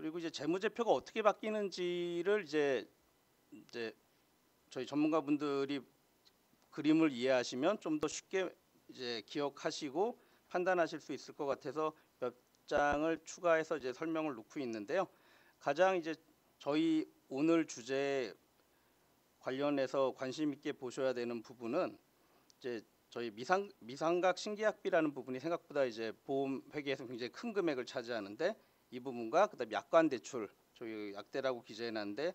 그리고 이제 재무제표가 어떻게 바뀌는지를 이제 저희 전문가분들이 그림을 이해하시면 좀 더 쉽게 이제 기억하시고 판단하실 수 있을 것 같아서 몇 장을 추가해서 이제 설명을 놓고 있는데요. 가장 이제 저희 오늘 주제 관련해서 관심 있게 보셔야 되는 부분은 이제 저희 미상각 신계약비라는 부분이 생각보다 이제 보험 회계에서 굉장히 큰 금액을 차지하는데, 이 부분과 그다음 약관 대출, 저희 약대라고 기재해놨는데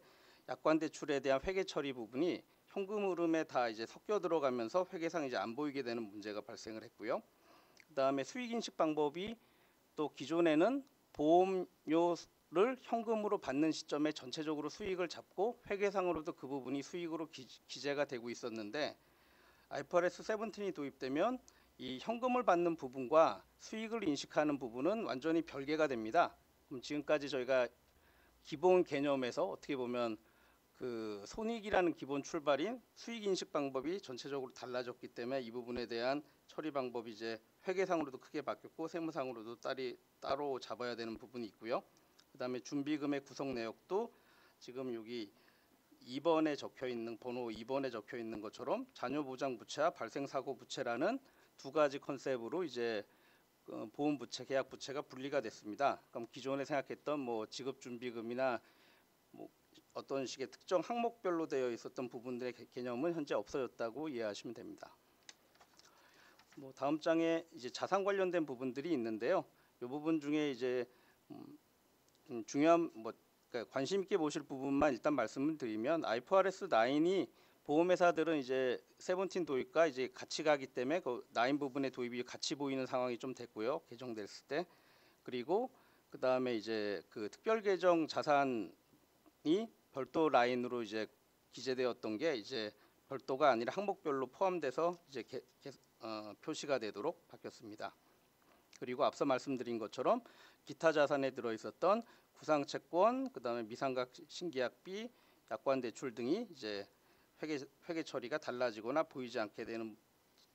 약관 대출에 대한 회계 처리 부분이 현금 흐름에 다 이제 섞여 들어가면서 회계상 이제 안 보이게 되는 문제가 발생을 했고요. 그다음에 수익 인식 방법이 또 기존에는 보험료를 현금으로 받는 시점에 전체적으로 수익을 잡고 회계상으로도 그 부분이 수익으로 기재가 되고 있었는데, IFRS 17이 도입되면 이 현금을 받는 부분과 수익을 인식하는 부분은 완전히 별개가 됩니다. 그럼 지금까지 저희가 기본 개념에서 어떻게 보면 그 손익이라는 기본 출발인 수익 인식 방법이 전체적으로 달라졌기 때문에 이 부분에 대한 처리 방법이 이제 회계상으로도 크게 바뀌었고 세무상으로도 따로 잡아야 되는 부분이 있고요. 그다음에 준비금의 구성 내역도 지금 여기 2번에 적혀 있는 번호 2번에 적혀 있는 것처럼 자녀 보장 부채와 발생 사고 부채라는 두 가지 컨셉으로 이제 보험 부채, 계약 부채가 분리가 됐습니다. 그럼 기존에 생각했던 뭐 지급 준비금이나 뭐 어떤 식의 특정 항목별로 되어 있었던 부분들의 개념은 현재 없어졌다고 이해하시면 됩니다. 뭐 다음 장에 이제 자산 관련된 부분들이 있는데요. 이 부분 중에 이제 중요한 그러니까 관심 있게 보실 부분만 일단 말씀을 드리면, IFRS 9이 보험회사들은 이제 17 도입과 이제 같이 가기 때문에 그 9 부분의 도입이 같이 보이는 상황이 좀 됐고요. 개정됐을 때. 그리고 그 다음에 이제 그 특별 계정 자산이 별도 라인으로 이제 기재되었던 게 이제 별도가 아니라 항목별로 포함돼서 이제 표시가 되도록 바뀌었습니다. 그리고 앞서 말씀드린 것처럼 기타 자산에 들어 있었던 구상채권, 그다음에 미상각 신계약비, 약관 대출 등이 이제 회계 처리가 달라지거나 보이지 않게 되는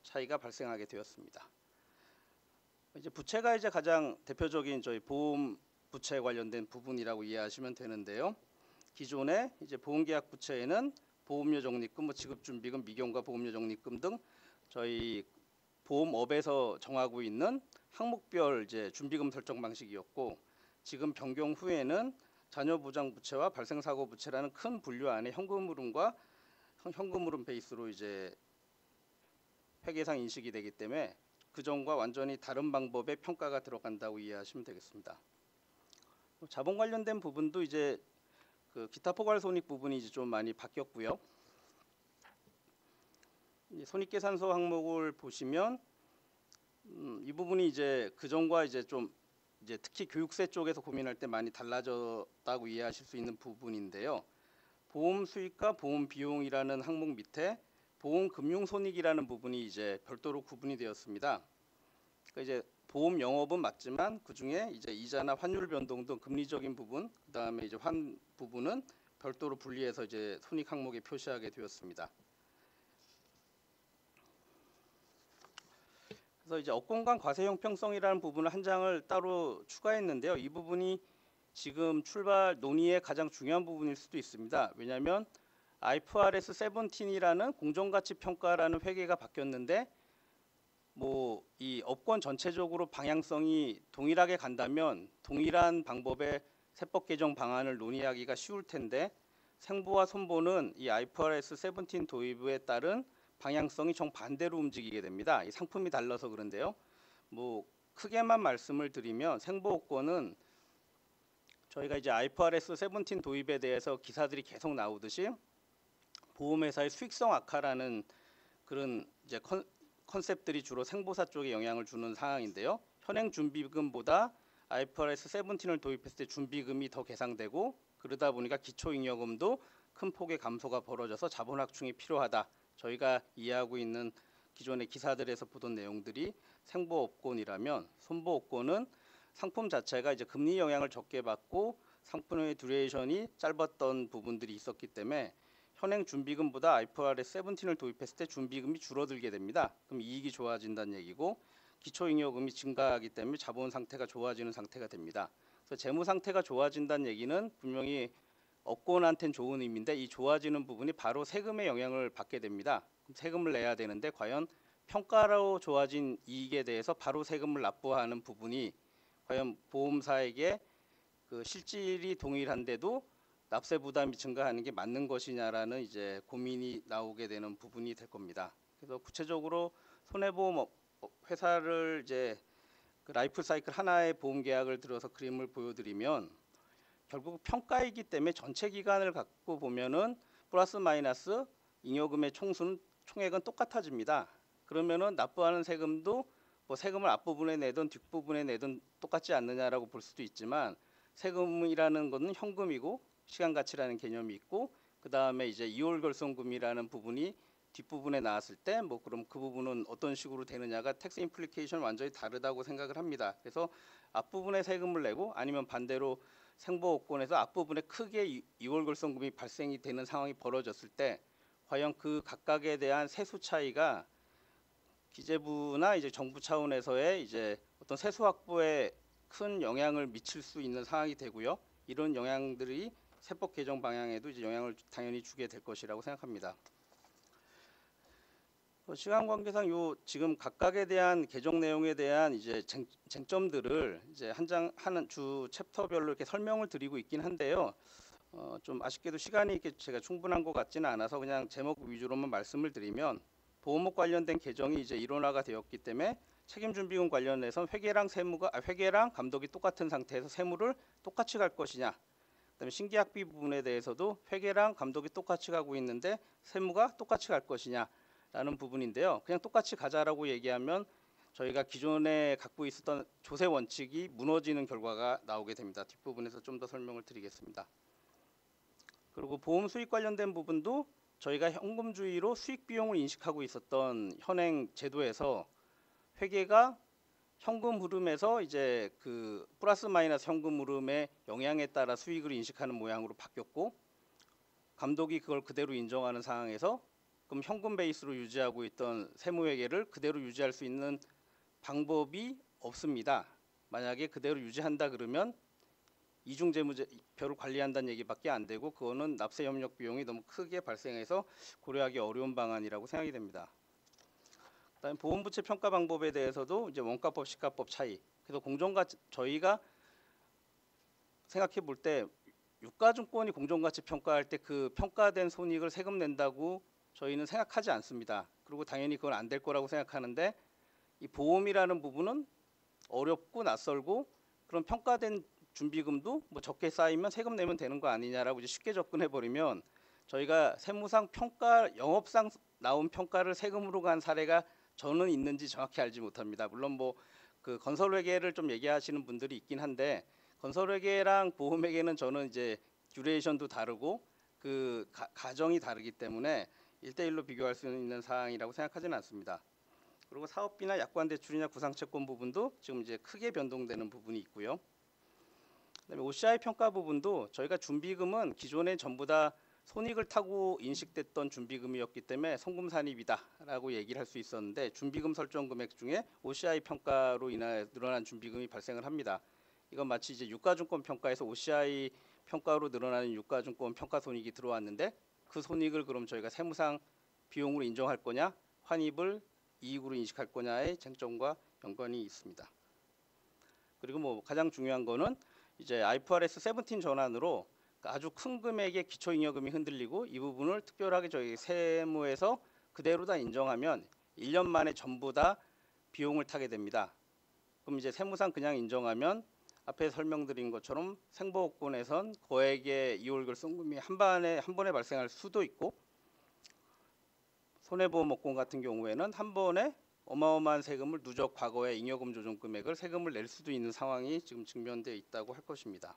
차이가 발생하게 되었습니다. 이제 부채가 이제 가장 대표적인 저희 보험 부채에 관련된 부분이라고 이해하시면 되는데요. 기존에 이제 보험계약 부채에는 보험료 적립금, 뭐 지급준비금, 미경과 보험료 적립금 등 저희 보험업에서 정하고 있는 항목별 이제 준비금 설정 방식이었고, 지금 변경 후에는 자녀 보장 부채와 발생 사고 부채라는 큰 분류 안에 현금 흐름과 현금 흐름 베이스로 이제 회계상 인식이 되기 때문에 그 전과 완전히 다른 방법의 평가가 들어간다고 이해하시면 되겠습니다. 자본 관련된 부분도 이제 그 기타 포괄 손익 부분이 이제 좀 많이 바뀌었고요. 손익계산서 항목을 보시면 이 부분이 이제 그 전과 이제 좀 이제 특히 교육세 쪽에서 고민할 때 많이 달라졌다고 이해하실 수 있는 부분인데요. 보험 수익과 보험 비용이라는 항목 밑에 보험 금융 손익이라는 부분이 이제 별도로 구분이 되었습니다. 그러니까 이제 보험 영업은 맞지만 그 중에 이제 이자나 환율 변동 등 금리적인 부분, 그다음에 이제 환 부분은 별도로 분리해서 이제 손익 항목에 표시하게 되었습니다. 그래서 이제 업공간 과세 형평성이라는 부분을 한 장을 따로 추가했는데요. 이 부분이 지금 출발 논의의 가장 중요한 부분일 수도 있습니다. 왜냐하면 IFRS 17이라는 공정가치 평가라는 회계가 바뀌었는데 뭐 이 업권 전체적으로 방향성이 동일하게 간다면 동일한 방법의 세법 개정 방안을 논의하기가 쉬울 텐데, 생보와 손보는 이 IFRS 17 도입에 따른 방향성이 정반대로 움직이게 됩니다. 이 상품이 달라서 그런데요. 뭐 크게만 말씀을 드리면 생보업권은 저희가 이제 IFRS 17 도입에 대해서 기사들이 계속 나오듯이 보험회사의 수익성 악화라는 그런 이제 컨셉들이 주로 생보사 쪽에 영향을 주는 상황인데요. 현행 준비금보다 IFRS 17을 도입했을 때 준비금이 더 계상되고, 그러다 보니까 기초잉여금도 큰 폭의 감소가 벌어져서 자본 확충이 필요하다. 저희가 이해하고 있는 기존의 기사들에서 보던 내용들이 생보업권이라면, 손보업권은 상품 자체가 이제 금리 영향을 적게 받고 상품의 듀레이션이 짧았던 부분들이 있었기 때문에 현행 준비금보다 IFRS 17을 도입했을 때 준비금이 줄어들게 됩니다. 그럼 이익이 좋아진다는 얘기고 기초잉여금이 증가하기 때문에 자본 상태가 좋아지는 상태가 됩니다. 그래서 재무 상태가 좋아진다는 얘기는 분명히 업권한테는 좋은 의미인데 이 좋아지는 부분이 바로 세금의 영향을 받게 됩니다. 세금을 내야 되는데 과연 평가로 좋아진 이익에 대해서 바로 세금을 납부하는 부분이 과연 보험사에게 그 실질이 동일한데도 납세 부담이 증가하는 게 맞는 것이냐라는 이제 고민이 나오게 되는 부분이 될 겁니다. 그래서 구체적으로 손해보험 회사를 이제 그 라이프 사이클 하나의 보험 계약을 들어서 그림을 보여드리면 결국 평가이기 때문에 전체 기간을 갖고 보면은 플러스 마이너스 잉여금의 총액은 똑같아집니다. 그러면은 납부하는 세금도 뭐 세금을 앞부분에 내든 뒷부분에 내든 똑같지 않느냐라고 볼 수도 있지만 세금이라는 것은 현금이고 시간 가치라는 개념이 있고 그 다음에 이제 이월 결손금이라는 부분이 뒷부분에 나왔을 때 뭐 그럼 그 부분은 어떤 식으로 되느냐가 텍스 임플리케이션 완전히 다르다고 생각을 합니다. 그래서 앞부분에 세금을 내고 아니면 반대로 생보호권에서 앞부분에 크게 이월 결손금이 발생이 되는 상황이 벌어졌을 때 과연 그 각각에 대한 세수 차이가 기재부나 이제 정부 차원에서의 이제 어떤 세수 확보에 큰 영향을 미칠 수 있는 상황이 되고요. 이런 영향들이 세법 개정 방향에도 이제 영향을 당연히 주게 될 것이라고 생각합니다. 시간 관계상 요 지금 각각에 대한 개정 내용에 대한 이제 쟁점들을 이제 하는 주 챕터별로 이렇게 설명을 드리고 있긴 한데요. 좀 아쉽게도 시간이 이렇게 제가 충분한 것 같지는 않아서 그냥 제목 위주로만 말씀을 드리면 보험업 관련된 개정이 이제 일원화가 되었기 때문에 책임준비금 관련해서 회계랑 감독이 똑같은 상태에서 세무를 똑같이 갈 것이냐. 그다음에 신계약비 부분에 대해서도 회계랑 감독이 똑같이 가고 있는데 세무가 똑같이 갈 것이냐라는 부분인데요. 그냥 똑같이 가자라고 얘기하면 저희가 기존에 갖고 있었던 조세 원칙이 무너지는 결과가 나오게 됩니다. 뒷부분에서 좀 더 설명을 드리겠습니다. 그리고 보험 수익 관련된 부분도 저희가 현금주의로 수익 비용을 인식하고 있었던 현행 제도에서 회계가 현금 흐름에서 이제 그 플러스 마이너스 현금 흐름의 영향에 따라 수익을 인식하는 모양으로 바뀌었고 감독이 그걸 그대로 인정하는 상황에서 그럼 현금 베이스로 유지하고 있던 세무 회계를 그대로 유지할 수 있는 방법이 없습니다. 만약에 그대로 유지한다 그러면 이중재무별을 관리한다는 얘기밖에 안 되고 그거는 납세 협력 비용이 너무 크게 발생해서 고려하기 어려운 방안이라고 생각이 됩니다. 그다음에 보험부채 평가 방법에 대해서도 이제 원가법, 시가법 차이. 그래서 공정가치 저희가 생각해 볼 때 유가증권이 공정가치 평가할 때 그 평가된 손익을 세금 낸다고 저희는 생각하지 않습니다. 그리고 당연히 그건 안 될 거라고 생각하는데 이 보험이라는 부분은 어렵고 낯설고 그런 평가된 준비금도 뭐 적게 쌓이면 세금 내면 되는 거 아니냐라고 이제 쉽게 접근해 버리면 저희가 세무상 평가 영업상 나온 평가를 세금으로 간 사례가 저는 있는지 정확히 알지 못합니다. 물론 뭐 그 건설회계를 좀 얘기하시는 분들이 있긴 한데 건설회계랑 보험회계는 저는 이제 듀레이션도 다르고 그 가정이 다르기 때문에 1대1로 비교할 수 있는 사항이라고 생각하지는 않습니다. 그리고 사업비나 약관대출이나 구상채권 부분도 지금 이제 크게 변동되는 부분이 있고요. 그다음에 OCI 평가 부분도 저희가 준비금은 기존에 전부 다 손익을 타고 인식됐던 준비금이었기 때문에 송금산입이다라고 얘기를 할 수 있었는데 준비금 설정 금액 중에 OCI 평가로 인해 늘어난 준비금이 발생을 합니다. 이건 마치 이제 유가증권 평가에서 OCI 평가로 늘어나는 유가증권 평가 손익이 들어왔는데 그 손익을 그럼 저희가 세무상 비용으로 인정할 거냐, 환입을 이익으로 인식할 거냐의 쟁점과 연관이 있습니다. 그리고 뭐 가장 중요한 거는 이제 IFRS 17 전환으로 아주 큰 금액의 기초잉여금이 흔들리고 이 부분을 특별하게 저희 세무에서 그대로 다 인정하면 1년 만에 전부 다 비용을 타게 됩니다. 그럼 이제 세무상 그냥 인정하면 앞에 설명드린 것처럼 생보호권에선 거액의 이월결손금이 한 번에 발생할 수도 있고 손해보험업권 같은 경우에는 한 번에 어마어마한 세금을 누적 과거의 잉여금 조정 금액을 세금을 낼 수도 있는 상황이 지금 직면되어 있다고 할 것입니다.